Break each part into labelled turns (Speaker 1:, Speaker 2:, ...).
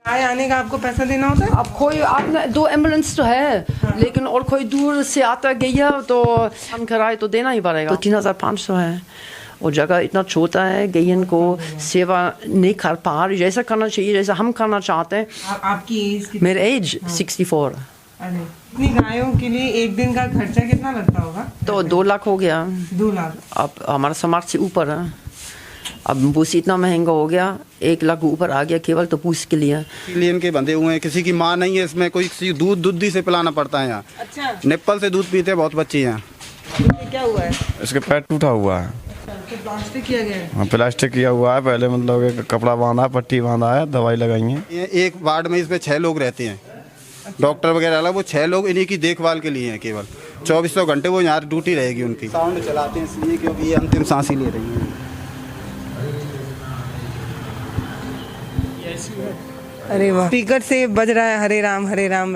Speaker 1: आने का आपको पैसा देना होता है?
Speaker 2: अब कोई आपने 2 एम्बुलेंस तो है, लेकिन और कोई दूर से आता गया तो हम किराया तो देना ही पड़ेगा। तो 3500 है और जगह इतना छोटा है, गैयन को सेवा नहीं कर पा रही जैसा करना चाहिए, जैसा हम करना चाहते हैं।
Speaker 1: आपकी एज कितनी?
Speaker 2: मेरे एज 64।
Speaker 1: अरे इतनी गायों के लिए एक दिन का खर्चा कितना लगता होगा?
Speaker 2: तो 2 लाख हो गया।
Speaker 1: 2 लाख।
Speaker 2: अब हमारा समाज से ऊपर है, अब भूस इतना महंगा हो गया, 1 लाख ऊपर आ गया केवल तो भूस के लिए।
Speaker 3: लेन के बंधे हुए हैं, किसी की माँ नहीं है इसमें, कोई दूध से पिलाना पड़ता है यहाँ।
Speaker 1: अच्छा,
Speaker 3: निप्पल से दूध पीते हैं बहुत बच्चे यहाँ।
Speaker 1: ये क्या हुआ है?
Speaker 4: इसके पैर टूटा हुआ है।
Speaker 1: तो प्लास्टिक किया गया है?
Speaker 4: हाँ, प्लास्टिक किया हुआ है। पहले मतलब एक कपड़ा बांधा है, पट्टी बांधा है, दवाई लगाई है।
Speaker 3: एक वार्ड में इसमें 6 लोग रहते हैं, डॉक्टर वगैरह अलग। वो 6 लोग इन्हीं की देखभाल के लिए हैं केवल। 2400 घंटे वो यहाँ ड्यूटी रहेगी उनकी। साउंड चलाते हैं इसलिए क्योंकि ये अंतिम सांस ही ले रही हैं।
Speaker 1: अरे वाह, स्पीकर से बज रहा है हरे राम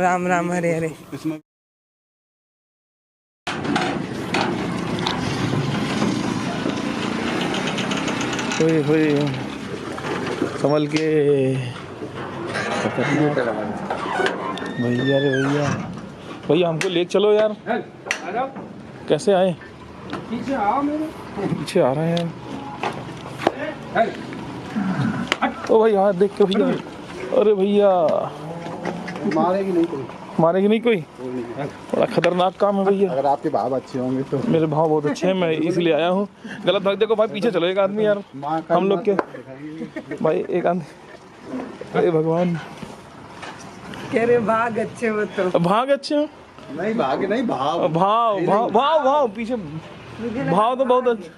Speaker 1: राम राम हरे हरे।
Speaker 3: इसमें
Speaker 5: संभल के भैया, रे भैया हमको ले चलो यार। कैसे आए? पीछे आओ, पीछे आ रहे हैं। ओ भाई यार देख के भैया, अरे भैया
Speaker 3: मारेगी नहीं कोई,
Speaker 5: मारेगी नहीं कोई। बड़ा खतरनाक काम है भैया।
Speaker 3: अगर आपके भाव अच्छे होंगे तो।
Speaker 5: मेरे भाव बहुत अच्छे हैं, मैं इसलिए आया हूँ। गलत भाग देखो भाई, पीछे चलो एक आदमी यार, हम लोग के भाई एक आदमी। अरे भगवान,
Speaker 1: कह रहे भाग अच्छे हो तो।
Speaker 5: भाग अच्छे हो?
Speaker 3: नहीं भाग नहीं, भाव
Speaker 5: भाव भाव भाव भाव पीछे भाव तो बहुत अच्छे,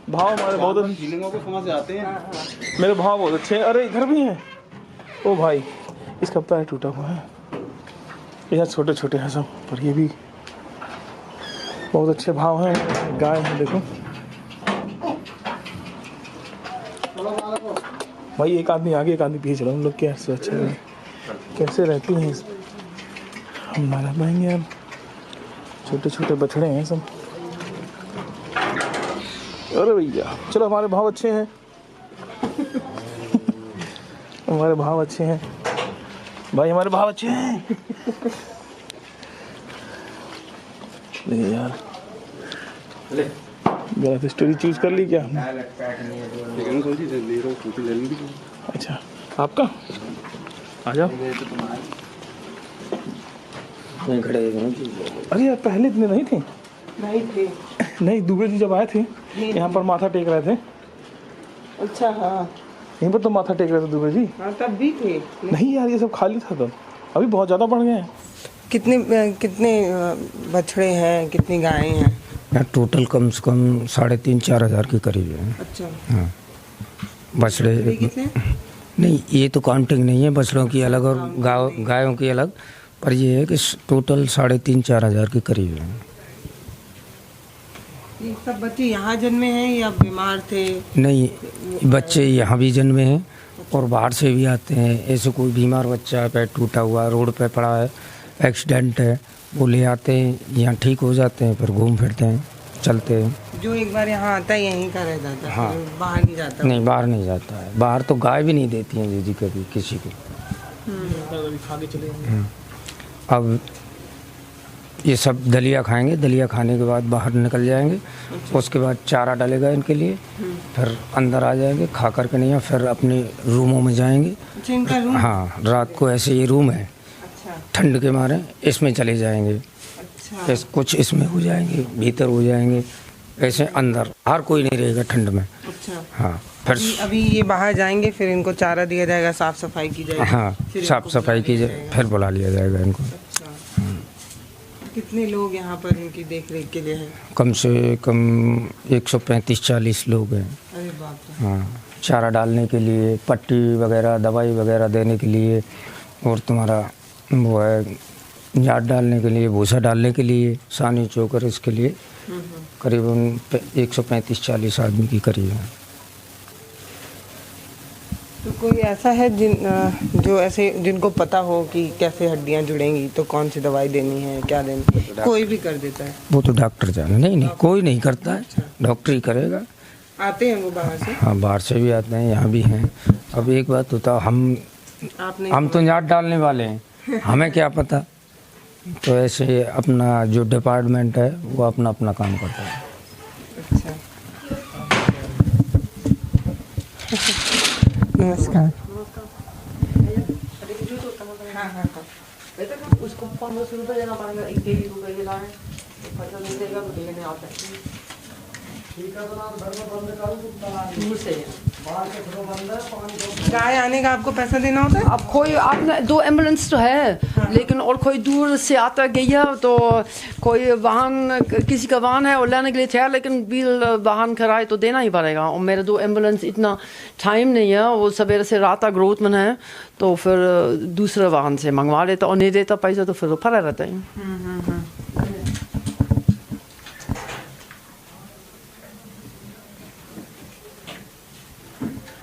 Speaker 5: भाव हमारे बहुत अच्छे,
Speaker 3: फीलिंगों को समझ आते हैं।
Speaker 5: मेरे भाव बहुत अच्छे हैं। अरे इधर भी हैं। ओ भाई, इसका पैर टूटा हुआ है, यह छोटे छोटे हैं सब, पर ये भी बहुत अच्छे भाव हैं। गाय है देखो भाई, एक आदमी आगे एक आदमी पीछे चलो। हम लोग कैसे अच्छे कैसे रहती हैं, हम मारा पाएंगे यार। छोटे छोटे बछड़े हैं सब। अरे भैया चलो, हमारे भाव अच्छे हैं हमारे भाव अच्छे हैं भाई, हमारे भाव अच्छे हैं। ले यार, गलत स्टोरी चूज कर ली क्या? अच्छा आपका, आ जाओ। अरे यार पहले इतने नहीं थे।
Speaker 1: नहीं थे।
Speaker 5: नहीं, दुबे जी जब आए थे यहाँ पर माथा टेक रहे थे।
Speaker 1: अच्छा हाँ,
Speaker 5: यहीं पर तो माथा टेक रहे थे दुबे जी।
Speaker 1: हाँ तब भी थे।
Speaker 5: नहीं यार, ये सब खाली था तब, अभी बहुत ज़्यादा बढ़ गए हैं।
Speaker 1: कितने बछड़े हैं, कितनी गायें हैं?
Speaker 6: यहाँ टोटल कम से कम 3,500-4 हज़ार के करीब है।
Speaker 1: अच्छा
Speaker 6: हाँ, बछड़े
Speaker 1: कितने?
Speaker 6: नहीं, ये तो काउंटिंग नहीं है, बछड़ों की अलग और गायों की अलग, पर ये है कि टोटल 3,500-4 हज़ार के करीब है।
Speaker 1: ये सब बच्चे यहाँ जन्मे हैं या बीमार थे?
Speaker 6: नहीं, बच्चे यहाँ भी जन्मे हैं और बाहर से भी आते हैं। ऐसे कोई बीमार बच्चा है, पैर टूटा हुआ, रोड पे पड़ा है, एक्सीडेंट है, वो ले आते हैं, यहाँ ठीक हो जाते हैं, फिर घूम फिरते हैं, चलते हैं।
Speaker 1: जो एक बार यहाँ आता है यहीं का रह जाता है?
Speaker 6: हाँ।
Speaker 1: बाहर नहीं जाता?
Speaker 6: नहीं, बाहर नहीं जाता है। बाहर तो गाय भी नहीं देती हैं दीदी कभी किसी को। अब ये सब दलिया खाएंगे, दलिया खाने के बाद बाहर निकल जाएंगे। उसके बाद चारा डालेगा इनके लिए, फिर अंदर आ जाएंगे, खा करके नहीं, फिर अपने रूमों में जाएंगे।
Speaker 1: अच्छा, इनका रूम?
Speaker 6: हाँ, रात को ऐसे ये रूम है,
Speaker 1: अच्छा
Speaker 6: ठंड के मारे इसमें चले जाएंगे।
Speaker 1: अच्छा।
Speaker 6: कुछ इसमें हो जाएंगे, भीतर हो जाएंगे, ऐसे अंदर हर कोई नहीं रहेगा ठंड में।
Speaker 1: अच्छा
Speaker 6: हाँ, फिर
Speaker 1: अभी ये बाहर जाएंगे, फिर इनको चारा दिया जाएगा, साफ सफाई की जाएगी।
Speaker 6: हाँ,
Speaker 1: फिर
Speaker 6: साफ
Speaker 1: इनको
Speaker 6: सफाई की
Speaker 1: बुला
Speaker 6: जाए,
Speaker 1: लिया
Speaker 6: फिर बुला लिया जाएगा इनको।
Speaker 1: अच्छा। कितने लोग यहाँ पर इनकी देख रेख के लिए हैं?
Speaker 6: कम से कम 135-40 लोग हैं।
Speaker 1: अरे बाप रे।
Speaker 6: हाँ, चारा डालने के लिए, पट्टी वगैरह, दवाई वगैरह देने के लिए, और तुम्हारा वो है जाट डालने के लिए, भूसा डालने के लिए, सानी चोकर, इसके लिए करीबन 135-40 आदमी की करीब है।
Speaker 1: तो कोई ऐसा है जो ऐसे जिनको पता हो कि कैसे हड्डियाँ जुड़ेंगी, तो कौन सी दवाई देनी है, क्या देनी है? कोई भी कर देता है?
Speaker 6: वो तो डॉक्टर जाने। नहीं, कोई नहीं करता है, डॉक्टर ही करेगा।
Speaker 1: आते हैं वो बाहर से?
Speaker 6: हाँ, बाहर से भी आते हैं, यहाँ भी हैं। अब एक बात होता, हम
Speaker 1: आपने
Speaker 6: हम तो जाट डालने वाले हैं, हमें क्या पता। तो ऐसे अपना जो डिपार्टमेंट है वो अपना अपना काम करता है।
Speaker 1: अच्छा नमस्कार।
Speaker 2: उसको 1500 रुपये देना पड़ेगा, 1 केजी रुपये के लाए पता नहीं देगा तो देने आता है। दूर से
Speaker 1: गाय आने का आपको पैसा देना होता है?
Speaker 2: अब कोई आपने 2 एम्बुलेंस तो है, लेकिन और कोई दूर से आता गया तो कोई वाहन, किसी का वाहन है और लेने के लिए तैयार, लेकिन बिल वाहन किराए तो देना ही पड़ेगा। और मेरे 2 एम्बुलेंस इतना टाइम नहीं है, वो सवेरे से रात तक ग्रोथ में है, तो फिर दूसरे वाहन से मंगवा लेता और नहीं देता पैसा तो फिर फरा रहता है।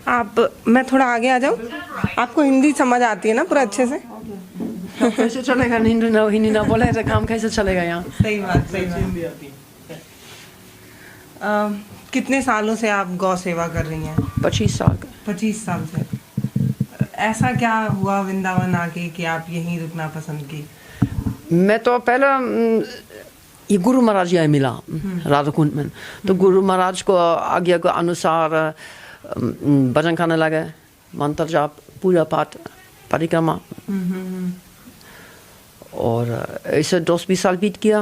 Speaker 1: आप, मैं थोड़ा आगे आ जाऊँ? आपको हिंदी समझ आती है ना पूरा अच्छे से?
Speaker 2: कैसे चलेगा? हिंदी ना बोले तो काम कैसे चलेगा यहाँ?
Speaker 1: सही बात, सही बात। कितने सालों से आप गौ सेवा कर रही हैं?
Speaker 2: 25 साल।
Speaker 1: 25 साल से। ऐसा क्या हुआ वृंदावन आके कि आप यहीं रुकना पसंद की?
Speaker 2: मैं तो पहले ये गुरु महाराज यहाँ मिला राधा कुंड में, तो गुरु महाराज को आज्ञा के अनुसार भजन खाने लगे, मंत्र जाप, पूजा पाठ, परिक्रमा, और ऐसे 10-20 साल बीत गया।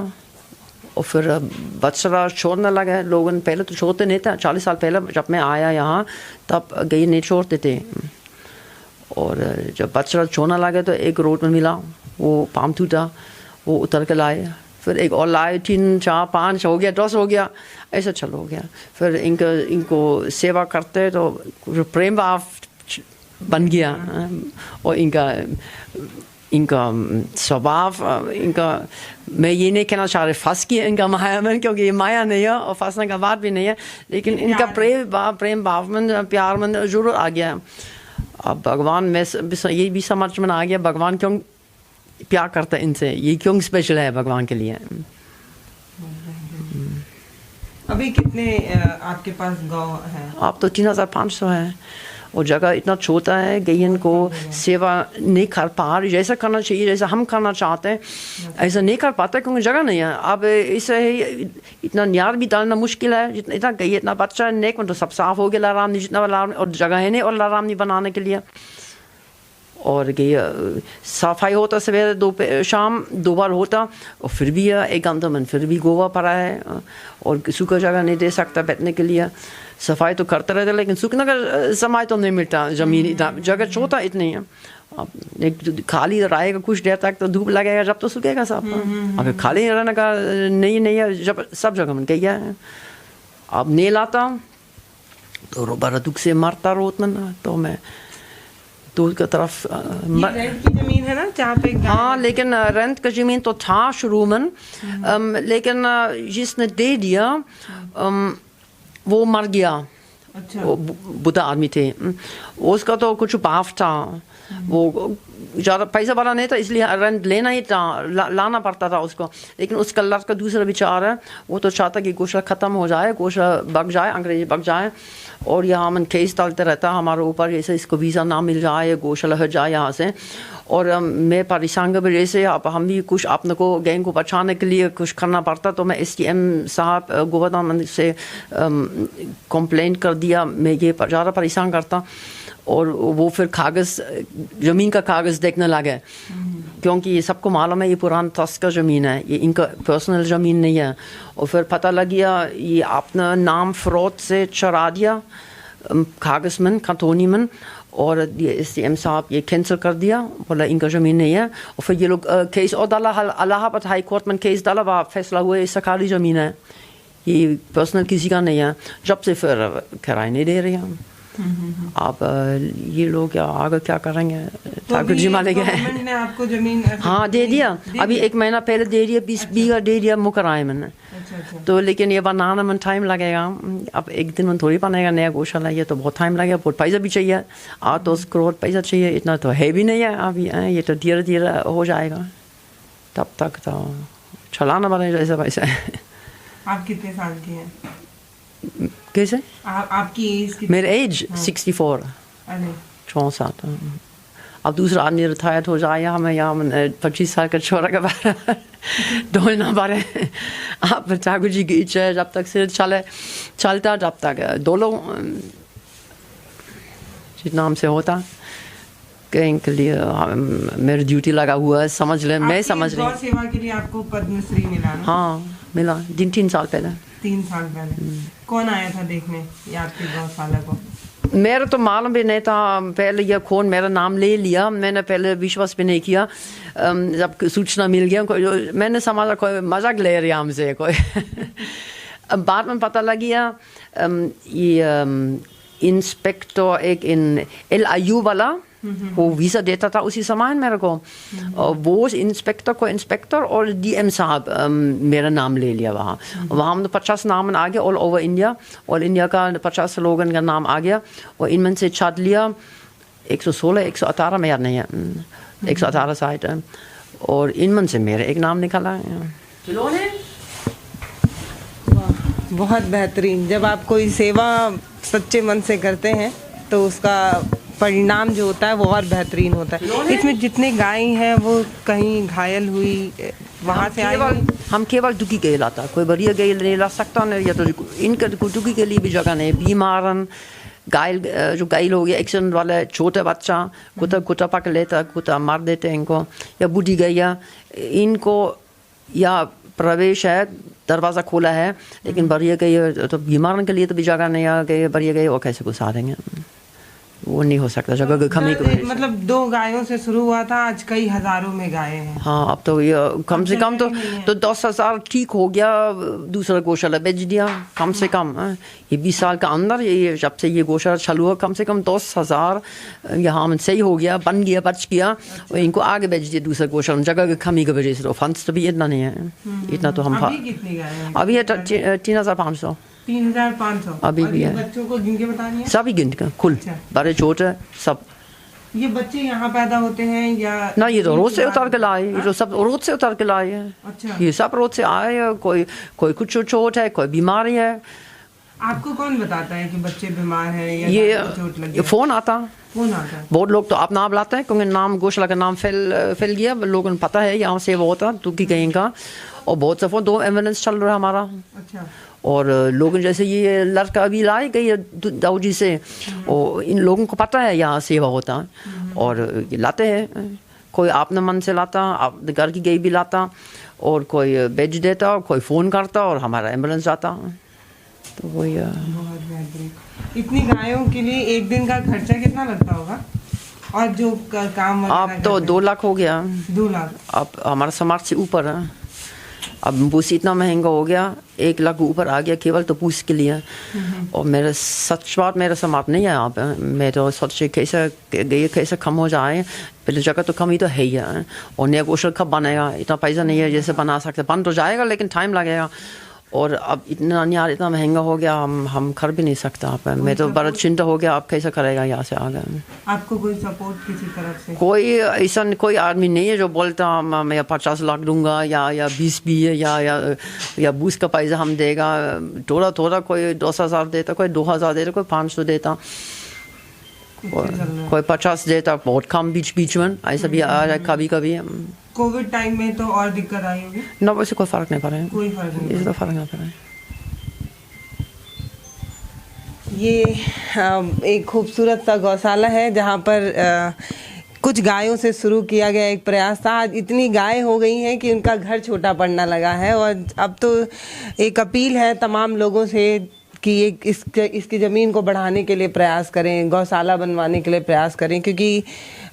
Speaker 2: और फिर बच्चा छोड़ने लगे लोगों, पहले तो छोड़ते नहीं था। 40 साल पहले जब मैं आया यहाँ तब गई नहीं छोड़ते थे, और जब बच्चा छोड़ने लगे तो एक रोड में मिला, वो पाम टूटा, वो उतर के लाए, फिर एक और लाए, 3, 4, 5 हो गया, 10 हो गया, ऐसा चल हो गया। फिर इनको सेवा करते तो प्रेम भाव बन गया, और इनका स्वभाव, इनका, मैं ये नहीं कहना चाह रही फंस गया इनका माया में, क्योंकि ये माया नहीं है और फंसने का बात भी नहीं है, लेकिन इनका प्रेम भाव में, प्यार में जरूर आ गया। अब भगवान में ये भी समझ में आ गया भगवान क्यों प्यार करता है इनसे, ये क्यों स्पेशल है भगवान के लिए।
Speaker 1: अभी कितने आपके पास गौ है?
Speaker 2: आप तो 3500 है, और जगह इतना छोटा है, गैयन को सेवा नहीं कर पा रही, जैसा करना चाहिए, जैसा हम करना चाहते हैं ऐसा नहीं कर पाते, क्योंकि जगह नहीं है। अब इसे इतना न्यार भी डालना मुश्किल है, जितना इतना गई, इतना बच्चा है, नेक में तो सब साफ हो गया लाराम नहीं, जितना लाराम, और जगह है नहीं और लाराम नहीं बनाने के लिए। और सफाई होता सवेरे शाम 2 बार होता, और फिर भी 1 घंटा में फिर भी गोवा पड़ा है, और सूखा जगह नहीं दे सकता बैठने के लिए। सफाई तो करते रहते, लेकिन सूखने का समय तो नहीं मिलता, ज़मीन इतना जगह छोटा इतनी है। अब एक खाली रहेगा कुछ देर तक तो धूप लगेगा, जब तो सूखेगा सब। अगर खाली रहने का नहीं है, जब सब जगह में गया है। अब नहीं लाता तो बड़ा दुख से मरता रोत में, तो मैं दूर की तरफ
Speaker 1: रेंट की जमीन है ना जहाँ पे?
Speaker 2: हाँ, लेकिन रेंट का जमीन तो था शुरू में, लेकिन जिसने दे दिया वो मर गया।
Speaker 1: अच्छा।
Speaker 2: वो बुढ़ा आदमी थे, उसका तो कुछ भाव था, वो ज़्यादा पैसा वाला नहीं था, इसलिए रेंट लेना ही था, लाना पड़ता था उसको। लेकिन उसका लड़का दूसरा विचार है, वो तो चाहता कि गौशाला ख़त्म हो जाए, गौशाला बग जाए, अंग्रेजी बग जाए, और यहाँ मन केस डालते रहता हमारे ऊपर, जैसे इसको वीज़ा ना मिल जाए, गौशाला हट जाए यहाँ से। और मैं परेशान की वजह से अब हम भी कुछ अपने को गैंग को बचाने के लिए कुछ करना पड़ता, तो मैं SDM साहब गवर्नमेंट से कंप्लेंट कर दिया, मैं ये ज़्यादा परेशान करता। और वो फिर कागज़, ज़मीन का कागज़ देखने लगे, क्योंकि ये सबको मालूम है ये पुराना ट्रस्ट का ज़मीन है, ये इनका पर्सनल ज़मीन नहीं है। और फिर पता लग गया ये अपना नाम फ्रॉड से चढ़ा दिया कागज़ में, खतौनी में, और ये SDM साहब ये कैंसिल कर दिया, बोला इनका ज़मीन नहीं है। और फिर ये लोग केस और डाला, इलाहाबाद हाई कोर्ट में केस डाला, वहाँ फैसला हुआ ये सरकारी ज़मीन है, ये पर्सनल किसी का नहीं है। जब से फिर किराए नहीं दे रहे हैं। अब ये लोग आगे क्या करेंगे, ठाकुर जी माने गए।
Speaker 1: गवर्नमेंट ने आपको जमीन?
Speaker 2: हाँ, दे दिया, अभी 1 महीना पहले दे दिया, 20 बीघा दे दिया मुकराए मैंने।
Speaker 1: अच्छा।
Speaker 2: तो लेकिन ये बनाने में टाइम लगेगा, अब एक दिन में थोड़ी बनेगा नया गौशाला, ये तो बहुत टाइम लगेगा, बहुत पैसा भी चाहिए, 8-10 करोड़ पैसा चाहिए, इतना तो है भी नहीं है अभी, ये तो धीरे धीरे हो जाएगा, तब तक तो चलाना पड़ेगा ऐसा पैसा।
Speaker 1: आप कितने साल की हैं?
Speaker 2: कैसे?
Speaker 1: आपकी एज कितनी?
Speaker 2: मेरा एज 64,
Speaker 1: अरे
Speaker 2: 64। अब दूसरा आदमी रिटायर्ड हो जाए, हमें यहाँ 25 साल का छोरा के बारे ढोलना पड़े। अब ठाकुर जी की इच्छा है, जब तक सिर चलता जब तक दो लोग जितना हमसे होता कहीं के लिए मेरी ड्यूटी लगा हुआ है, समझ ले, मैं समझ रही हूँ।
Speaker 1: सेवा के लिए आपको पद्मश्री मिला ना?
Speaker 2: हाँ मिला, 3 साल पहले।
Speaker 1: 3 साल पहले कौन आया था देखने ये आपके गौशाला को?
Speaker 2: मेरा तो मालूम भी नहीं था, पहले यह कौन मेरा नाम ले लिया, मैंने पहले विश्वास भी नहीं किया। जब सूचना मिल गया मैंने समझा कोई मजाक ले रही हमसे कोई। अब बाद में पता लग गया ये इंस्पेक्टर एक इन LIU वाला वो वीज़ा देता था उसी समय मेरे को, और वो इंस्पेक्टर को इंस्पेक्टर और DM साहब मेरा नाम ले लिया वहाँ। वहाँ हम 50 नाम आ गया all over India, all India का 50 लोगों का नाम आ गया, और इनमें से छाट लिया 116 118 में याद नहीं है, 118 साइड है, और इनमें से मेरा एक नाम निकला।
Speaker 1: बहुत बेहतरीन। जब आप कोई सेवा सच्चे मन से करते हैं तो उसका परिणाम जो होता है वो और बेहतरीन होता है। इसमें जितने गाय हैं वो कहीं घायल हुई वहाँ से आए हैं?
Speaker 2: हम केवल दुखी के लाता, कोई बढ़िया गई नहीं ला सकता नहीं, या तो इनका दुखी के लिए भी जगह नहीं, बीमारन घायल जो घायल हो गया, एक्सीडेंट वाले छोटे बच्चा कुत्ता पकड़ लेता, कुत्ता मार देते इनको, या बूढ़ी गैया इनको, या प्रवेश है दरवाज़ा खोला है लेकिन बढ़िया गई तो बीमार के लिए तो भी जगह नहीं आ गई, बढ़िया गई और कैसे घुसा देंगे, वो नहीं हो सकता जगह की कमी की वजह से।
Speaker 1: मतलब 2 गायों से शुरू हुआ था, आज कई हजारों में गायें हैं।
Speaker 2: हाँ अब तो ये कम से कम तो 10,000 ठीक हो गया, दूसरा गौशाला बेच दिया कम से कम। ये 20 साल का अंदर ये जब से ये गौशाला चालू हुआ कम से कम 10,000 यहाँ में सही हो गया, बन गया, बच गया, और इनको आगे बेच दिया दूसरा गौशाला जगह की कमी की वजह से। तो फंड्स तो भी इतना नहीं है, इतना तो हम अभी है 3,500
Speaker 1: 3,500
Speaker 2: अभी भी है।
Speaker 1: बच्चों को गिन के बतानी है?
Speaker 2: सभी गिन के कुल बड़े छोटे सब।
Speaker 1: ये बच्चे यहाँ पैदा होते हैं या
Speaker 2: ना? ये तो रोड से उतर के लाए, ये तो सब रोड से उतर के लाए हैं।
Speaker 1: अच्छा।
Speaker 2: ये सब रोड से आए हैं, कोई कुछ चोट है, कोई बीमारी है।
Speaker 1: आपको कौन बताता है कि बच्चे बीमार हैं या चोट लगी?
Speaker 2: ये फोन आता है। बहुत लोग तो अपना आप लाते हैं क्योंकि नाम गौशाला का नाम फैल गया, लोगों को पता है यहाँ से वो होता दुखी कहीं का, और बहुत से फोन 2 एम्बुलेंस चल रहा है हमारा।
Speaker 1: अच्छा।
Speaker 2: और लोग जैसे ये लड़का अभी लाई गई है दाऊजी से, और इन लोगों को पता है यहाँ सेवा होता है और ये लाते हैं। कोई अपने मन से लाता, आप घर की गई भी लाता, और कोई बेच देता, और कोई फ़ोन करता और हमारा एम्बुलेंस जाता। तो वही
Speaker 1: बहुत बेहतरीन। इतनी गायों के लिए एक दिन का खर्चा कितना लगता होगा? और जो काम
Speaker 2: अब तो 2 लाख हो गया।
Speaker 1: 2 लाख
Speaker 2: अब हमारा समाज से ऊपर है। अब भूस इतना महंगा हो गया, 1 लाख ऊपर आ गया केवल तो भूस के लिए। और मेरा सच बात, मेरा समाज नहीं है यहाँ पे। मैं तो सोचे कैसे कम हो जाए, पहले जगह तो कम ही तो है ही है, और नया गौशाला कब बनेगा, इतना पैसा नहीं है जैसे बना सकते। बन तो जाएगा लेकिन टाइम लगेगा, और अब इतना यार इतना महंगा हो गया, हम कर भी नहीं सकता। आप मैं तो बड़ा चिंता हो गया, आप कैसे करेगा यहाँ से आगे। आपको कोई सपोर्ट किसी तरफ से? कोई ऐसा कोई आदमी नहीं है जो बोलता मैं 50 लाख दूंगा या 20 भी है या बूस का पैसा हम देगा। थोड़ा कोई 10,000 देता, कोई 2,000 देता, कोई 500 देता, कोई 50 देता, बहुत कम बीच में ऐसा भी आ रहा है कभी कभी।
Speaker 1: कोविड टाइम में तो और दिक्कत आई होगी
Speaker 2: ना? वैसे कोई फर्क नहीं पड़ा है,
Speaker 1: कोई फर्क नहीं,
Speaker 2: इसका फर्क नहीं पड़ा है।
Speaker 1: ये एक खूबसूरत सा गौशाला है जहाँ पर कुछ गायों से शुरू किया गया एक प्रयास था। आज इतनी गाय हो गई हैं कि उनका घर छोटा पड़ने लगा है, और अब तो एक अपील है तमाम लोगों से कि इसकी ज़मीन को बढ़ाने के लिए प्रयास करें, गौशाला बनवाने के लिए प्रयास करें, क्योंकि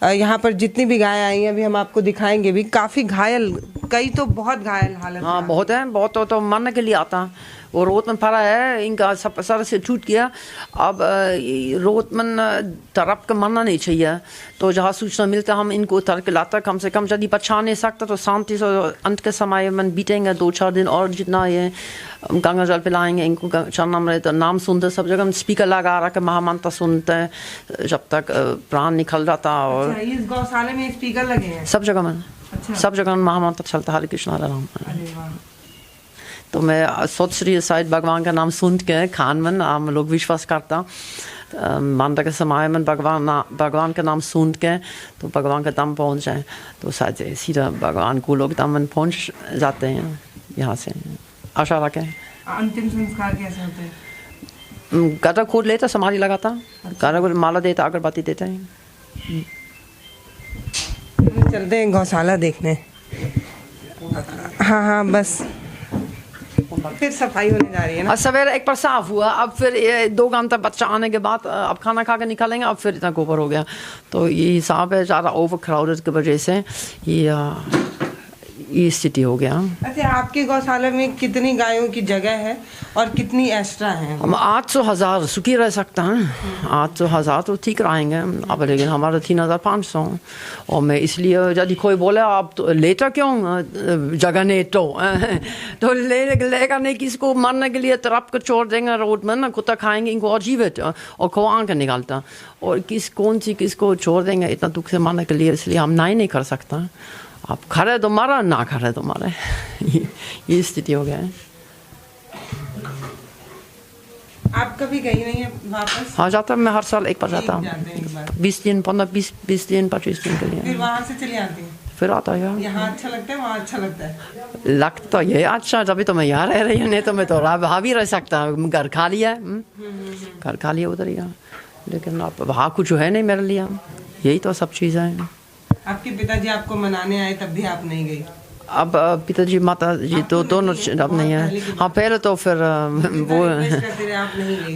Speaker 1: यहाँ पर जितनी भी गाय आई हैं अभी हम आपको दिखाएंगे भी, काफ़ी घायल, कई तो बहुत घायल हालत।
Speaker 2: हाँ बहुत है, बहुत तो मरने के लिए आता। वो रोतमन पड़ा है, इनका सब सर से टूट गया। अब रोतमन तरफ का मरना नहीं चाहिए, तो जहाँ सूचना मिलता हम इनको उतर के लाता। कम से कम यदि बचा नहीं सकता तो शांति से अंत के समय में बीतेंगे 2-4 दिन, और जितना ये गंगा जल पिलाएंगे इनको। चलना में तो नाम सुनते सब जगह, स्पीकर लगा रहा के महामंत्र सुनते हैं जब तक प्राण निकल जाता। और
Speaker 1: इस गौशाले में स्पीकर लगे हैं सब जगह में? अच्छा।
Speaker 2: सब जगह महामंत्र चलता, हरे कृष्ण हरे राम। तो मैं सोच रही शायद भगवान का नाम सुन के खान में हम लोग विश्वास करता मंदिर के समय में भगवान का नाम सुन के तो भगवान का धाम पहुंच जाए, तो शायद सीधा भगवान को लोग धाम में पहुंच जाते हैं यहाँ से। आशा रखें।
Speaker 1: अंतिम संस्कार कैसे होते हैं?
Speaker 2: गड्ढा खोद लेता, समाधि लगाता, गड्ढा को माला देता, अगरबत्ती देते हैं।
Speaker 1: चलते हैं गौशाला देखने। हाँ बस फिर सफाई होने जा रही है ना।
Speaker 2: सवेरे एक बार साफ हुआ, अब फिर ये 2 घंटा बच्चा आने के बाद अब खाना खा के निकालेंगे, अब फिर इतना गोबर हो गया। तो ये हिसाब है, ज़्यादा ओवर क्राउडेड की वजह से ये स्थिति हो गया।
Speaker 1: अच्छा, आपके गौशाला में कितनी गायों की जगह है और कितनी एक्स्ट्रा है?
Speaker 2: हम 800,000 सुखी रह सकता है, 800,000 तो ठीक रहेंगे अब, लेकिन हमारा 3,500। और मैं इसलिए यदि कोई बोले आप तो लेटर क्यों जगह नहीं तो लेगा नहीं, किसको मरने के लिए तरफ को छोड़ देंगे रोड में ना, कुत्ता खाएंगे इनको और जीवित और खुआ के निकालता, और किसको छोड़ देंगे इतना दुख से मरने के लिए, इसलिए हम नहीं कर सकता। आप खड़े तो मारा, ना खड़े तो मारे, ये स्थिति हो गया है।
Speaker 1: आप कभी गई नहीं है वापस?
Speaker 2: हाँ, जाता मैं हर साल एक बार जाता हूँ, 20 दिन 25 दिन के लिए।
Speaker 1: फिर वहाँ से चली आती हैं?
Speaker 2: फिर आता है यार।
Speaker 1: यहाँ अच्छा लगता है, वहाँ अच्छा लगता है?
Speaker 2: लगता तो ये अच्छा, तभी तो मैं यहाँ रह रही हूँ, नहीं तो मैं तो वहाँ भी रह सकता हूँ। घर खा लिया है, घर खा लिया उधर ही, लेकिन अब वहाँ कुछ है नहीं मेरे लिए, यही तो सब चीज़ें हैं।
Speaker 1: आपके पिताजी आपको मनाने आए तब भी आप नहीं गई?
Speaker 2: अब पिताजी माता जी तो दोनों अब नहीं है। हाँ, पहले तो फिर वो,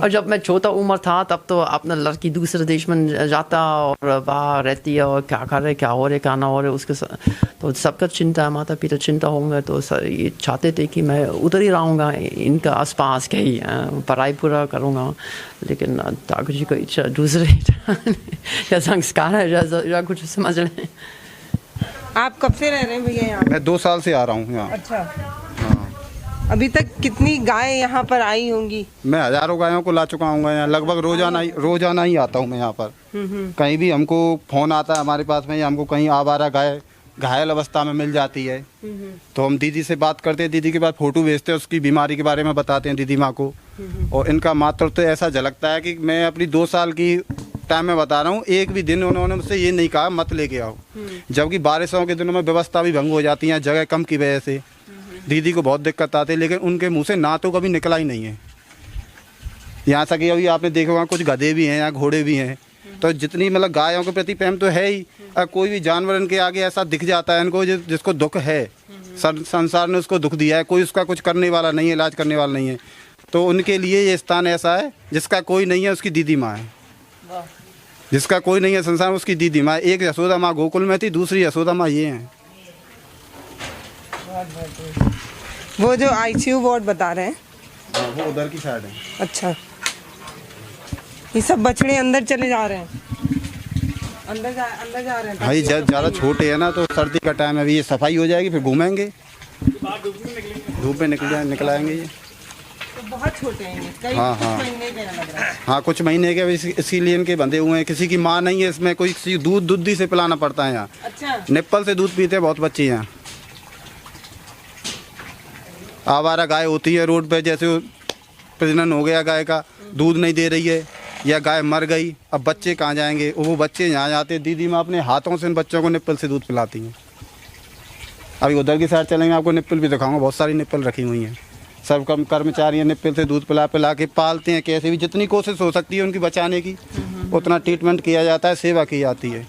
Speaker 2: और जब मैं छोटा उम्र था तब तो अपना लड़की दूसरे देश में जाता और वहाँ रहती है और क्या कर रहे, क्या हो रहे, क्या ना हो रहे, उसके तो सबका चिंता, माता पिता चिंता होंगे, तो ये चाहते थे कि मैं उधर ही रहूँगा, इनका आस पास के ही पढ़ाई पूरा करूँगा, लेकिन ठाकुर जी को इच्छा दूसरे या संस्कार है या कुछ समझ लें।
Speaker 1: आप कब से रह रहे हैं भैया यहाँ?
Speaker 3: मैं 2 साल से आ रहा हूँ यहाँ।
Speaker 1: अच्छा।
Speaker 3: हाँ।
Speaker 1: अभी तक कितनी गायें यहाँ पर आई होंगी?
Speaker 3: मैं हज़ारों गायों को ला चुका हूँ यहाँ, लगभग रोजाना ही आता हूँ मैं यहाँ पर। कहीं भी हमको फ़ोन आता है हमारे पास में, हमको कहीं आवारा गाय घायल अवस्था में मिल जाती है, तो हम दीदी से बात करते हैं, दीदी के बाद फ़ोटो भेजते हैं, उसकी बीमारी के बारे में बताते हैं दीदी माँ को, और इनका मातृत्व तो ऐसा झलकता है कि मैं अपनी 2 साल की टाइम में बता रहा हूँ, एक भी दिन उन्होंने मुझसे ये नहीं कहा मत लेके आओ, जबकि बारिशों के दिनों में व्यवस्था भी भंग हो जाती है जगह कम की वजह से, दीदी को बहुत दिक्कत आती है, लेकिन उनके मुँह से ना तो कभी निकला ही नहीं है। यहाँ तक कि अभी आपने देखा होगा कुछ गधे भी हैं, यहाँ घोड़े भी हैं, तो जितनी मतलब गायों के प्रति प्रेम तो है ही, कोई भी जानवर इनके आगे ऐसा दिख जाता है इनको जिसको दुख है, संसार ने उसको दुख दिया है, कोई उसका कुछ करने वाला नहीं है, इलाज करने वाला नहीं है, तो उनके लिए ये स्थान ऐसा है जिसका कोई नहीं है, उसकी दीदी माँ है, जिसका कोई नहीं है संसार में, उसकी दीदी माँ। एक यशोदा माँ गोकुल में थी, दूसरी यशोदा माँ ये हैं।
Speaker 1: वो जो ICU वार्ड बता रहे हैं,
Speaker 3: वो उधर की साइड है।
Speaker 1: अच्छा, ये सब बछड़े अंदर चले जा रहे हैं, अंदर जा रहे हैं।
Speaker 3: भाई ज़्यादा छोटे हैं ना, तो सर्दी का टाइम है, अभी ये सफाई हो जाएगी, फिर घूमेंगे, धूप में निकल आएंगे ये।
Speaker 1: तो बहुत छोटे हैं ये, कई
Speaker 3: हाँ,
Speaker 1: कुछ
Speaker 3: हाँ।
Speaker 1: महीने के लग रहा है।
Speaker 3: हाँ, कुछ महीने के, इसीलिए इनके बंधे हुए हैं, किसी की माँ नहीं है इसमें, कोई किसी दूध से पिलाना पड़ता है यहाँ।
Speaker 1: अच्छा।
Speaker 3: निप्पल से दूध पीते हैं बहुत बच्चे यहाँ। आवारा गाय होती है रोड पे, जैसे प्रजनन हो गया गाय का, दूध नहीं दे रही है या गाय मर गई, अब बच्चे कहाँ जाएंगे, वो बच्चे यहाँ जाते, दीदी माँ अपने हाथों से इन बच्चों को निप्पल से दूध पिलाती हैं। अभी उधर की साइड चलेंगे, आपको निप्पल भी दिखाऊंगा, बहुत सारी निप्पल रखी हुई हैं, सब कर्मचारी हैं, निप्पल से दूध पिला के पालते हैं, कैसे भी जितनी कोशिश हो सकती है उनकी बचाने की उतना ट्रीटमेंट किया जाता है, सेवा की जाती है।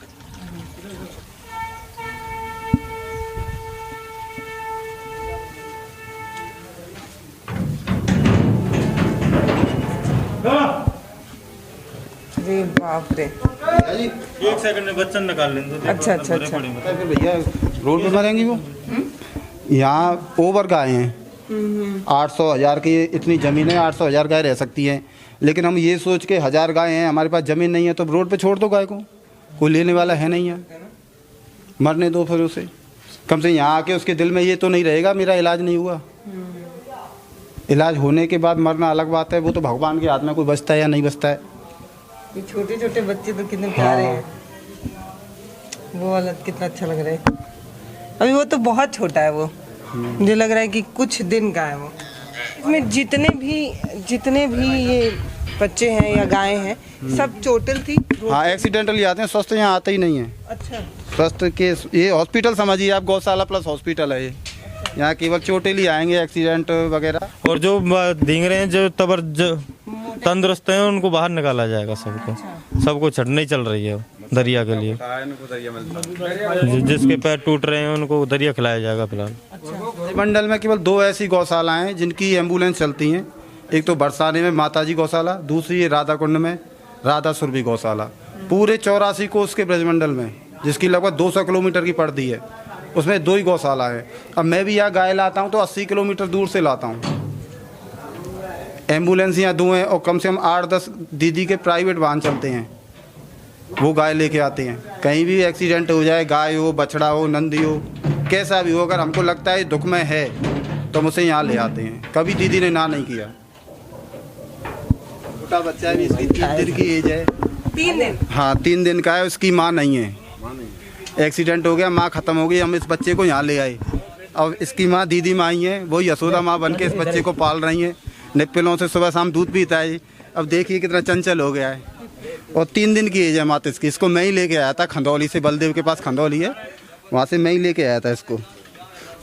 Speaker 1: अरे बाप रे।
Speaker 5: एक सेकंड में बच्चन निकाल लें तो।
Speaker 1: अच्छा।
Speaker 3: फिर भैया रोड पे मरेंगी वो। यहाँ ओवर गाय हैं, 800,000 की इतनी ज़मीन है, 800,000 गाय रह सकती हैं, लेकिन हम ये सोच के 1000 गाय हैं, हमारे पास ज़मीन नहीं है, तो रोड पे छोड़ दो गाय को, कोई लेने वाला है नहीं है, मरने दो फिर उसे। कम से यहाँ आके उसके दिल में ये तो नहीं रहेगा मेरा इलाज नहीं हुआ। इलाज होने के बाद मरना अलग बात है, वो तो भगवान के हाथ में, कोई बचता है या नहीं बचता है।
Speaker 1: ये छोटे छोटे बच्चे तो कितने प्यारे हैं, वो वाला कितना अच्छा लग रहा है। अभी वो तो बहुत छोटा है, वो मुझे लग रहा है कि कुछ दिन का है वो। इसमें जितने भी ये बच्चे हैं या गाय हैं, सब चोटिल थी?
Speaker 3: हाँ, एक्सीडेंटली आते हैं, स्वस्थ यहाँ आते ही नहीं है।
Speaker 1: अच्छा।
Speaker 3: स्वस्थ के ये हॉस्पिटल समझिए आप, गौशाला प्लस हॉस्पिटल है ये। यहाँ केवल चोटिल ही आएंगे, एक्सीडेंट वगैरह।
Speaker 7: और जो धींगरे हैं, जो तंदुरुस्त हैं, उनको बाहर निकाला जाएगा। सबको छटनी चल रही है दरिया के लिए। जिसके पैर टूट रहे हैं उनको दरिया खिलाया जाएगा फिलहाल।
Speaker 3: मंडल में केवल 2 ऐसी गौशालाएं हैं जिनकी एम्बुलेंस चलती हैं। एक तो बरसाने में माताजी गौशाला, दूसरी है राधा कुंड में राधा सुरभि गौशाला। पूरे 84 कोस के ब्रजमंडल में, जिसकी लगभग 200 किलोमीटर की पड़ती है, उसमें 2 ही गौशाला है। अब मैं भी यहाँ गाय लाता हूँ तो 80 किलोमीटर दूर से लाता हूँ। एम्बुलेंस यहाँ 2 हैं और कम से कम 8-10 दीदी के प्राइवेट वाहन चलते हैं, वो गाय लेके आते हैं। कहीं भी एक्सीडेंट हो जाए, गाय हो, बछड़ा हो, नंदी हो, कैसा भी हो, अगर हमको लगता है दुख में है तो मुझसे यहाँ ले आते हैं। कभी दीदी ने ना नहीं किया। छोटा बच्चा है भी, इसकी 3 दिन की एज है।
Speaker 1: 3 दिन?
Speaker 3: हाँ, 3 दिन का है। उसकी माँ नहीं है, एक्सीडेंट हो गया, माँ ख़त्म हो गई, हम इस बच्चे को यहाँ ले आए। अब इसकी माँ दीदी माँ ही है, वही यशोदा माँ बन के इस बच्चे को पाल रही हैं। निप्पलों से सुबह शाम दूध पीता है। अब देखिए कितना चंचल हो गया है। और 3 दिन की एज है मात्र इसकी। इसको मैं ही लेके आया था खंदौली से, बलदेव के पास खंदौली है, वहाँ से मैं ही लेके आया था इसको।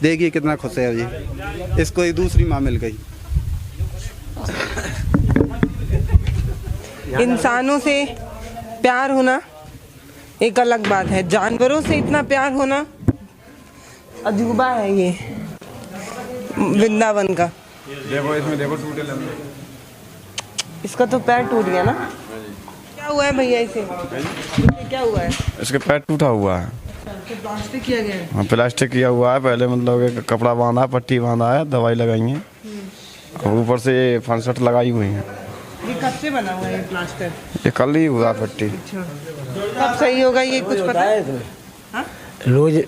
Speaker 3: देखिए कितना खुश है ये। इसको एक दूसरी माँ मिल गई।
Speaker 1: इंसानों से प्यार होना एक अलग बात है, जानवरों से इतना प्यार होना अजूबा है ये वृंदावन का।
Speaker 4: देखो इसमें, देखो टूटे लंबे।
Speaker 1: इसका तो पैर टूट गया ना? क्या हुआ है भैया इसे क्या हुआ है?
Speaker 4: इसके पैर टूटा हुआ है।
Speaker 1: तो प्लास्टिक किया गया है?
Speaker 4: हाँ, प्लास्टिक किया हुआ है। पहले मतलब एक कपड़ा बांधा, पट्टी बांधा है, दवाई लगाई है, और ऊपर से 65 लगाई हुई है।
Speaker 1: ये कब से बना हुआ है ये प्लास्टर?
Speaker 4: ये कल ही हुआ पट्टी।
Speaker 1: कब सही होगा ये कुछ पता है? हाँ?
Speaker 8: रोज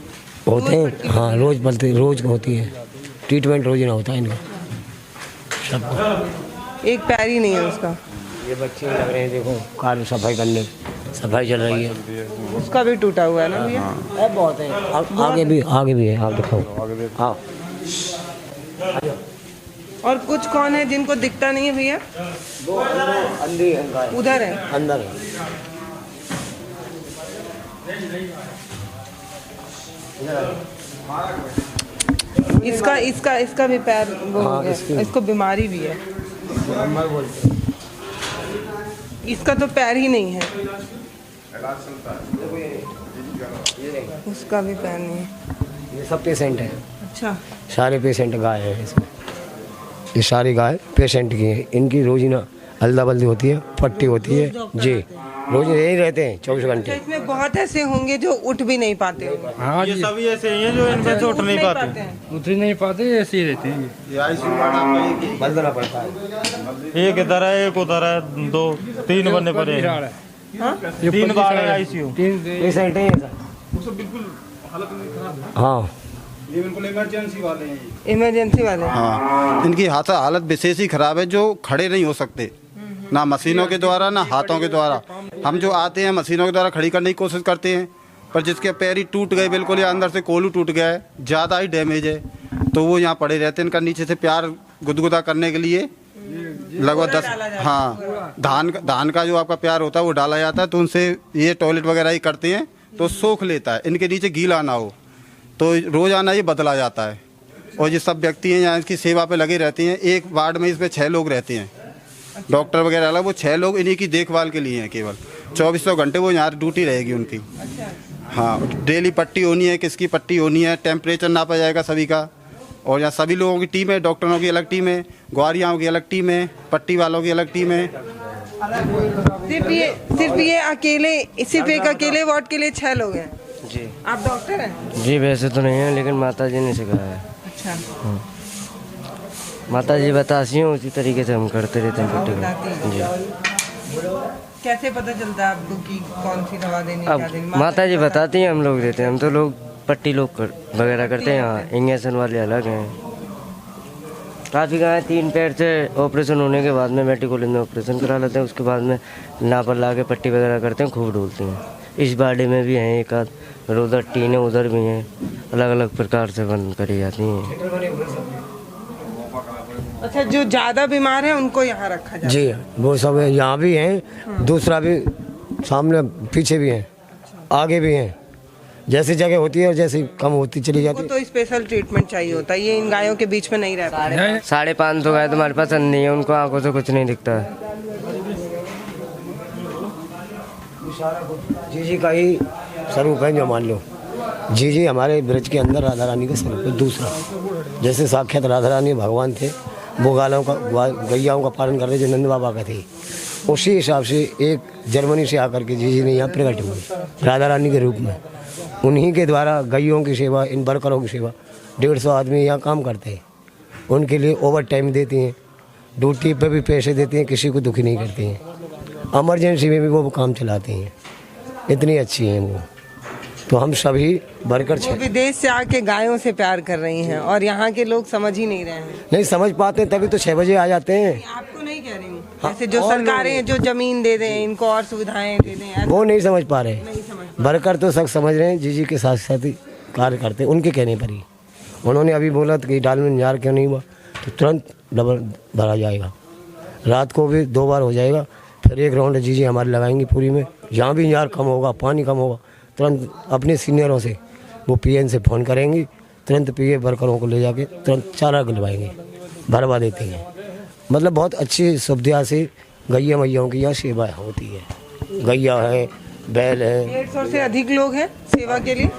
Speaker 8: होते हैं। हाँ, रोज बनते, रोज होती है ट्रीटमेंट, रोज ना होता है इनका सब।
Speaker 1: एक पैर ही नहीं है उसका।
Speaker 8: ये बच्चे लग रहे हैं, देखो कार सफाई करने, सफाई चल रही है।
Speaker 1: उसका भी टूटा हुआ है ना भैया?
Speaker 8: बहुत है। आगे भी है, आप दिखाओ। हाँ,
Speaker 1: और कुछ कौन है जिनको दिखता नहीं है भैया?
Speaker 8: अंधी है,
Speaker 1: उधर है,
Speaker 8: अंदर है।
Speaker 1: इसका इसका इसका भी पैर वो हो गया। इसको बीमारी भी है। इसका तो पैर ही नहीं है, उसका भी पैर नहीं है।
Speaker 8: ये सब पेशेंट है।
Speaker 1: अच्छा,
Speaker 8: सारे पेशेंट गाय है इसमें। ये सारी गाय पेशेंट की है। इनकी रोजीना हल्दा बल्दी होती है, पट्टी होती है जी। रोज यही रहते हैं 24 घंटे।
Speaker 1: तो इसमें बहुत ऐसे होंगे जो उठ भी नहीं पाते होंगे।
Speaker 8: हाँ,
Speaker 7: ये सभी ऐसे ही हैं जो इनमें से उठ नहीं पाते।
Speaker 8: उठ नहीं पाते, ऐसे ही रहते हैं। बदलना पड़ता है।
Speaker 7: एक इधर है, एक उधर है, 2-3 बनने पड़े हैं।
Speaker 1: हाँ?
Speaker 7: 3 बार है आईसीयू।
Speaker 8: पेशेंट है हाँ,
Speaker 3: ये बिल्कुल इमरजेंसी वाले हैं।
Speaker 1: इमरजेंसी वाले।
Speaker 3: हाँ, इनकी हालत विशेष ही खराब है, जो खड़े नहीं हो सकते, ना मशीनों के द्वारा ना हाथों के द्वारा। हम जो आते हैं मशीनों के द्वारा खड़ी करने की कोशिश करते हैं, पर जिसके पैर ही टूट गए बिल्कुल, या अंदर से कोलू टूट गया है, ज़्यादा ही डैमेज है, तो वो यहाँ पड़े रहते हैं। इनका नीचे से प्यार गुदगुदा करने के लिए लगभग 10, हाँ, धान का जो आपका प्यार होता है वो डाला जाता है, तो उनसे ये टॉयलेट वगैरह ही करते हैं, तो सोख लेता है। इनके नीचे गीला ना हो, तो रोज़ाना ये बदला जाता है। और ये सब व्यक्ति हैं यहाँ इसकी सेवा पे लगे रहते हैं। एक वार्ड में इसमें 6 लोग रहते हैं, डॉक्टर वगैरह अलग, वो 6 लोग इन्हीं की देखभाल के लिए हैं केवल। 2400 घंटे वो यहाँ ड्यूटी रहेगी उनकी। हाँ, डेली पट्टी होनी है, किसकी पट्टी होनी है, टेम्परेचर नापा जाएगा सभी का। और यहाँ सभी लोगों की टीम है, डॉक्टरों की अलग टीम है, ग्वारियाओं की अलग टीम है, पट्टी वालों की अलग टीम है।
Speaker 1: सिर्फ ये अकेले, सिर्फ एक अकेले वार्ड के लिए 6 लोग हैं
Speaker 8: जी।
Speaker 1: आप डॉक्टर हैं?
Speaker 8: जी वैसे तो नहीं है, लेकिन माता जी ने सिखाया है।
Speaker 1: अच्छा,
Speaker 8: माता जी बताती हैं, उसी तरीके से हम करते रहते हैं पट्टी जी।
Speaker 1: कैसे पता चलता है आपको कि कौन सी दवा देनी, क्या
Speaker 8: अब
Speaker 1: देनी?
Speaker 8: माता जी बताती हैं, हम लोग देते हैं। हम तो लोग पट्टी लोग वगैरह करते हैं। हाँ, इंजेक्शन वाले अलग हैं। काफ़ी गाय 3 पैर से ऑपरेशन होने के बाद में मेडिकल कॉलेज में ऑपरेशन करा लेते हैं, उसके बाद में नापर ला के पट्टी वगैरह करते हैं, खूब ढूलते हैं। इस बाड़ी में भी हैं एक आध, और उधर टीने उधर भी हैं, अलग अलग प्रकार से बंद करी जाती हैं।
Speaker 1: अच्छा, जो ज्यादा बीमार है उनको यहाँ रखा जाए?
Speaker 9: जी वो सब यहाँ भी हैं, दूसरा भी सामने पीछे भी हैं, आगे भी हैं, जैसी जगह होती है और जैसी कम होती चली जाती है।
Speaker 1: तो स्पेशल ट्रीटमेंट चाहिए होता है, ये इन गायों के बीच में नहीं रह पा रहे।
Speaker 8: 550 गाय तुम्हारे पसंद नहीं है, उनको आंखों से कुछ नहीं दिखता है।
Speaker 9: जी का ही स्वरूप है, जो मान लो जी हमारे ब्रज के अंदर राधा रानी का स्वरूप है। दूसरा जैसे साक्षात राधा रानी भगवान थे, वो गैयाओं का पालन कर रहे जो नंद बाबा का थे, उसी हिसाब से एक जर्मनी से आकर के जी ने यहाँ प्रकट हुए राधा रानी के रूप में। उन्हीं के द्वारा गैयों की सेवा, इन वर्करों की सेवा 150 आदमी यहाँ काम करते हैं, उनके लिए ओवर टाइम देती हैं, ड्यूटी पे भी पैसे देती हैं, किसी को दुखी नहीं करती हैं, इमरजेंसी में भी वो काम चलाती हैं, इतनी अच्छी हैं वो। तो हम सभी वर्कर
Speaker 1: विदेश से आके गायों से प्यार कर रही हैं और यहाँ के लोग समझ ही नहीं रहे हैं।
Speaker 9: नहीं समझ पाते हैं, तभी तो 6 बजे आ जाते हैं।
Speaker 1: आपको नहीं कह रही हूँ, जैसे जो सरकारें जो जमीन दे दें, इनको और सुविधाएं दे दें,
Speaker 9: वो नहीं समझ पा रहे। वर्कर तो सब समझ रहे हैं, जी के साथ साथ ही कार्य करते हैं, उनके कहने पर ही। उन्होंने अभी बोला कि डाल में न्यार क्यों नहीं हुआ, तो तुरंत डबल भरा जाएगा, रात को भी 2 बार हो जाएगा, फिर 1 राउंड जी हमारे लगाएंगी पूरी में। जहाँ भी न्यार कम होगा, पानी कम होगा, तुरंत अपने सीनियरों से वो पीएन से फ़ोन करेंगी, तुरंत पीए वर्करों को ले जाके तुरंत चारा गलवाएंगे, भरवा देते हैं। मतलब बहुत अच्छी सुविधा से गैया मैयाओं की यहाँ सेवा होती है। गैया है, बैल है।
Speaker 1: 150 से अधिक लोग हैं सेवा के लिए?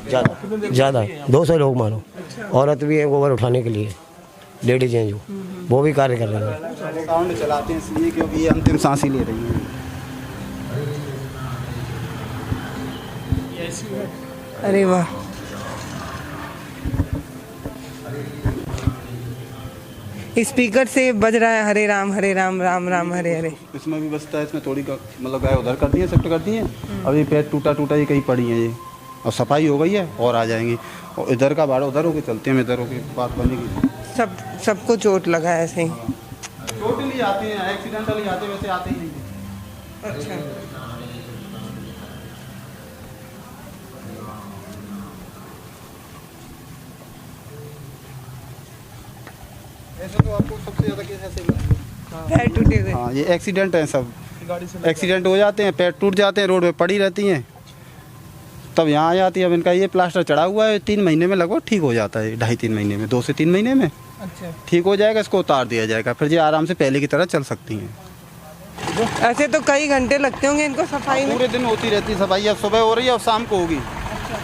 Speaker 9: ज़्यादा 200 लोग मानो। औरत भी है गोबर उठाने के लिए, लेडीज हैं जो, वो भी कार्य कर रहे हैं।
Speaker 3: साउंड चलाते हैं इसलिए क्योंकि ये अंतिम सांस ही ले रही हैं।
Speaker 1: अरे वाह, स्पीकर से बज रहा है हरे राम राम राम हरे हरे।
Speaker 3: इसमें भी बजता है, इसमें थोड़ी मतलब गाय उधर कर दी है, शिफ्ट कर दी है। अब ये पैर टूटा ये कहीं पड़ी है ये, और सफाई हो गई है और आ जाएंगी। और इधर का भाड़ा उधर होके चलते हैं, इधर होके बात बनेगी।
Speaker 1: सबको चोट लगा है ऐसे ही?
Speaker 3: टोटली आते हैं, एक्सीडेंटली आते, वैसे आते ही नहीं।
Speaker 1: अच्छा,
Speaker 3: ऐसे तो आपको सबसे ज़्यादा केस ऐसे
Speaker 1: पैर टूटे हुए?
Speaker 3: हाँ, ये एक्सीडेंट हैं, सब एक्सीडेंट हो जाते हैं, पैर टूट जाते हैं, रोड पे पड़ी रहती हैं, तब यहाँ आ जाती है। अब इनका ये प्लास्टर चढ़ा हुआ है, 3 महीने में लगभग ठीक हो जाता है, 2.5-3 महीने में, 2 से 3 महीने में ठीक हो जाएगा। इसको उतार दिया जाएगा, फिर ये आराम से पहले की तरह चल सकती हैं।
Speaker 1: ऐसे तो कई घंटे लगते होंगे इनको सफाई में?
Speaker 3: पूरे दिन होती रहती है सफाई, अब सुबह हो रही है और शाम को होगी।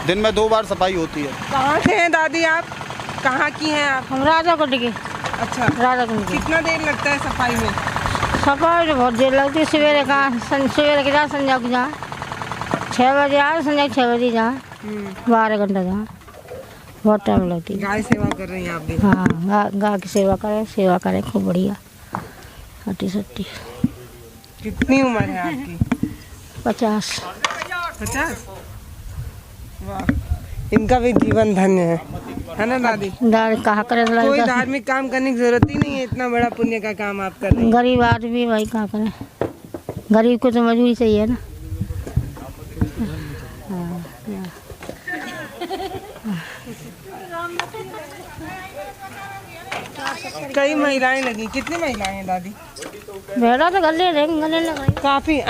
Speaker 3: दिन में 2 बार सफाई होती है।
Speaker 1: कहाँ से हैं दादी आप? कहाँ की हैं आप?
Speaker 10: हम राजा कुंड की।
Speaker 1: अच्छा,
Speaker 10: राजा कुंड की।
Speaker 1: कितना देर लगता है सफाई में?
Speaker 10: सफाई तो बहुत देर लगती है। सवेरे सवेरे के जा, संध्या को जा, 6 बजे आ, संध्या 6 बजे जा, 12 घंटा जा, बहुत टाइम लगती है।
Speaker 1: गाय सेवा कर रही हैं आप भी?
Speaker 10: हाँ, गाय की सेवा करें खूब बढ़िया, हट्टी सट्टी।
Speaker 1: कितनी उम्र है आपकी?
Speaker 10: 50।
Speaker 1: 50? वाह, इनका भी जीवन धन्य है ना दादी?
Speaker 10: कहा करे
Speaker 1: कोई धार्मिक काम करने की जरूरत ही नहीं है, इतना बड़ा पुण्य का काम आप कर रहे हैं।
Speaker 10: गरीब आदमी भाई कहाँ करे, गरीब को तो मजबूरी चाहिए ना।
Speaker 1: कई महिलाएं लगी, कितनी महिलाएं हैं दादी?
Speaker 10: भेड़ा तो गले लगाई
Speaker 1: काफी।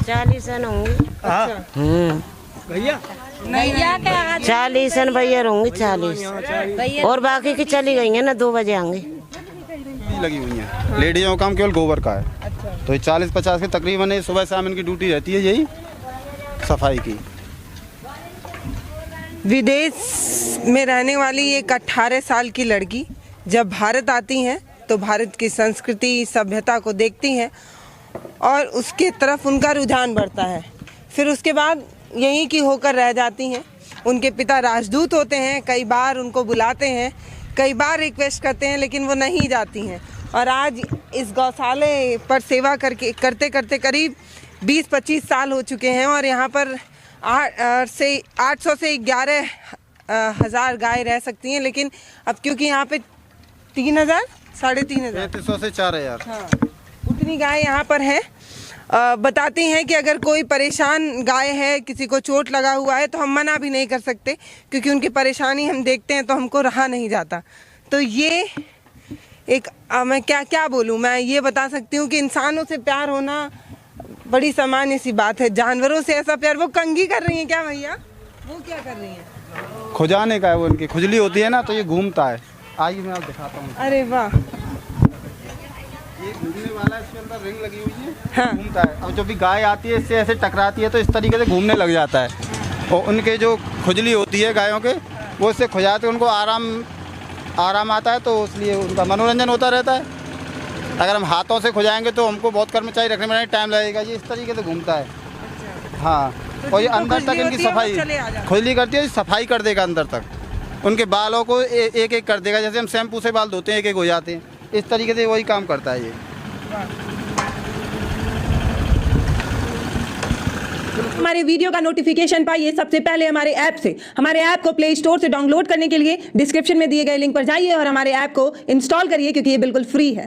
Speaker 11: 40 होंगी।
Speaker 1: भैया
Speaker 11: 40 भैया होंगी, 40 और बाकी की चली गई है ना, 2 बजे आएंगे।
Speaker 3: लगी हुई है, लेडीजों का काम केवल गोबर का है। तो 40-50 के तकरीबन है, सुबह शाम इनकी ड्यूटी रहती है यही सफाई की।
Speaker 1: विदेश में रहने वाली एक 18 साल की लड़की जब भारत आती हैं तो भारत की संस्कृति सभ्यता को देखती हैं और उसके तरफ उनका रुझान बढ़ता है। फिर उसके बाद यहीं की होकर रह जाती हैं। उनके पिता राजदूत होते हैं, कई बार उनको बुलाते हैं, कई बार रिक्वेस्ट करते हैं, लेकिन वो नहीं जाती हैं। और आज इस गौशाले पर सेवा करते करते करीब 20-25 साल हो चुके हैं और यहाँ पर 800 से 11,000 गाय रह सकती हैं। लेकिन अब क्योंकि यहाँ पे 3,000 3,500
Speaker 3: 300 से 4,000
Speaker 1: हाँ, उतनी गाय यहाँ पर है। बताती हैं कि अगर कोई परेशान गाय है, किसी को चोट लगा हुआ है, तो हम मना भी नहीं कर सकते, क्योंकि उनकी परेशानी हम देखते हैं तो हमको रहा नहीं जाता। तो ये एक मैं क्या बोलूँ, मैं ये बता सकती हूँ कि इंसानों से प्यार होना बड़ी सामान्य सी बात है, जानवरों से ऐसा प्यार। वो कंघी कर रही हैं क्या भैया? वो क्या कर रही हैं?
Speaker 3: खुजाने का है वो, उनकी खुजली होती है ना तो ये घूमता है। आइए मैं आपको दिखाता हूँ।
Speaker 1: अरे वाह,
Speaker 3: ये घूमने वाला है, इसके अंदर रिंग लगी हुई है।
Speaker 1: हाँ।
Speaker 3: घूमता है। अब जब भी गाय आती है इससे ऐसे टकराती है तो इस तरीके से घूमने लग जाता है, और उनके जो खुजली होती है गायों के वो इससे खुजाते उनको आराम आता है, तो इसलिए उनका मनोरंजन होता रहता है। अगर हम हाथों से खुजाएंगे तो हमको बहुत कर्मचारी रखने में टाइम लगेगा। ये इस तरीके से घूमता है। हाँ, और ये अंदर तक इनकी सफाई खुजली करती है, सफाई कर देगा अंदर तक। उनके बालों को एक एक कर देगा, जैसे हम शैम्पू से बाल धोते हैं एक एक हो जाते हैं, इस तरीके से वही काम करता है ये।
Speaker 12: हमारे वीडियो का नोटिफिकेशन पाइए सबसे पहले हमारे ऐप से। हमारे ऐप को प्ले स्टोर से डाउनलोड करने के लिए डिस्क्रिप्शन में दिए गए लिंक पर जाइए और हमारे ऐप को इंस्टॉल करिए, क्योंकि ये बिल्कुल फ्री है।